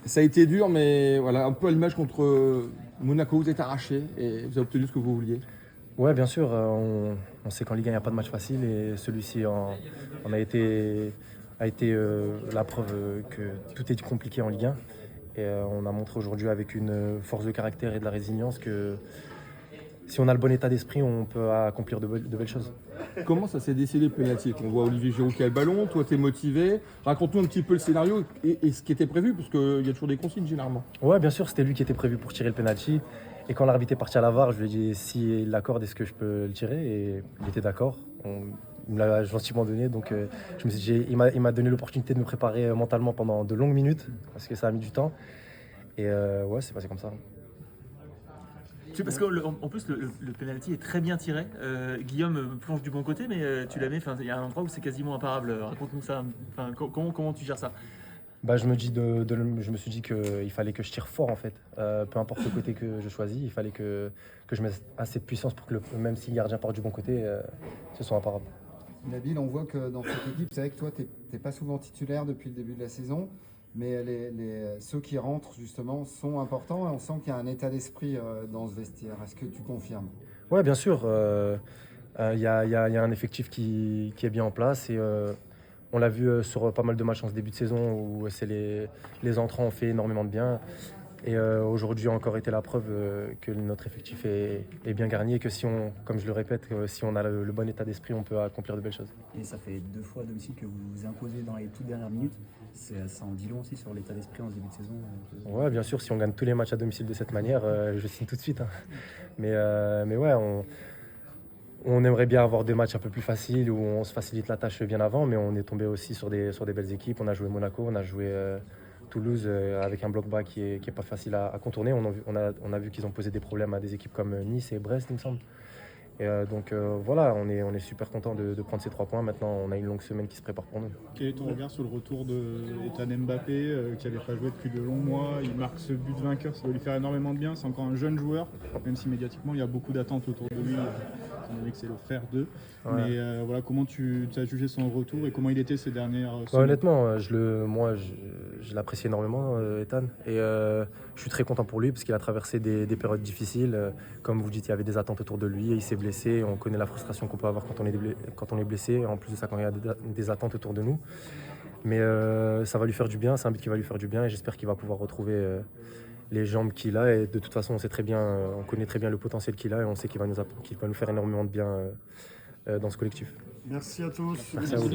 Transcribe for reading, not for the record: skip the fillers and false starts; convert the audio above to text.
Ça a été dur, mais voilà, un peu à l'image contre Monaco, vous êtes arraché et vous avez obtenu ce que vous vouliez. Ouais, bien sûr, on sait qu'en Ligue 1, il n'y a pas de match facile et celui-ci en a été la preuve que tout est compliqué en Ligue 1. Et on a montré aujourd'hui avec une force de caractère et de la résilience que si on a le bon état d'esprit, on peut accomplir de belles choses. Comment ça s'est décidé le penalty? On voit Olivier Giroud qui a le ballon, toi t'es motivé. Raconte-nous un petit peu le scénario et ce qui était prévu, parce qu'il y a toujours des consignes généralement. Ouais, bien sûr, c'était lui qui était prévu pour tirer le penalty. Et quand l'arbitre est parti à la VAR, je lui ai dit s'il l'accorde, est-ce que je peux le tirer? Et il était d'accord. Il me l'a gentiment donné. Donc il m'a donné l'opportunité de me préparer mentalement pendant de longues minutes, parce que ça a mis du temps. Et ouais, c'est passé comme ça. Parce qu'en plus, le penalty est très bien tiré. Guillaume plonge du bon côté, mais tu la mets. Il y a un endroit où c'est quasiment imparable. Raconte-nous ça. Comment tu gères ça? Bah, je me suis dit qu'il fallait que je tire fort en fait. Peu importe le côté que je choisis, il fallait que je mette assez de puissance pour que même si le gardien part du bon côté, ce soit imparable. Nabil, on voit que dans cette équipe, c'est vrai que toi, tu n'es pas souvent titulaire depuis le début de la saison, mais ceux qui rentrent justement sont importants et on sent qu'il y a un état d'esprit dans ce vestiaire. Est-ce que tu confirmes? Ouais, bien sûr. Il y a un effectif qui est bien en place et on l'a vu sur pas mal de matchs en ce début de saison où les entrants ont fait énormément de bien. Et aujourd'hui a encore été la preuve que notre effectif est bien garni et que si on, comme je le répète, si on a le bon état d'esprit, on peut accomplir de belles choses. Et ça fait 2 fois à domicile que vous vous imposez dans les toutes dernières minutes. Ça en dit long aussi sur l'état d'esprit en ce début de saison. Ouais, bien sûr, si on gagne tous les matchs à domicile de cette manière, je signe tout de suite, hein. Mais ouais, on aimerait bien avoir des matchs un peu plus faciles où on se facilite la tâche bien avant, mais on est tombé aussi sur des belles équipes. On a joué Monaco, on a joué Toulouse avec un bloc bas qui est pas facile à contourner. On a vu qu'ils ont posé des problèmes à des équipes comme Nice et Brest, il me semble. Et donc voilà, on est super content de prendre ces 3 points. Maintenant, on a une longue semaine qui se prépare pour nous. Quel est ton regard sur le retour d'Ethan Mbappé qui n'avait pas joué depuis de longs mois? Il marque ce but vainqueur, ça doit lui faire énormément de bien. C'est encore un jeune joueur, même si médiatiquement il y a beaucoup d'attentes autour de lui, étant donné que c'est le frère d'eux. Ouais. Mais voilà, comment tu as jugé son retour et comment il était ces dernières semaines? Honnêtement, je l'apprécie énormément, Ethan. Et je suis très content pour lui parce qu'il a traversé des périodes difficiles. Comme vous dites, il y avait des attentes autour de lui et il s'est blessé. On connaît la frustration qu'on peut avoir quand on est blessé. En plus de ça, quand il y a des attentes autour de nous. Mais ça va lui faire du bien. C'est un but qui va lui faire du bien et j'espère qu'il va pouvoir retrouver les jambes qu'il a. Et de toute façon, on connaît très bien le potentiel qu'il a et on sait qu'il va nous faire énormément de bien dans ce collectif. Merci à tous. Merci à vous.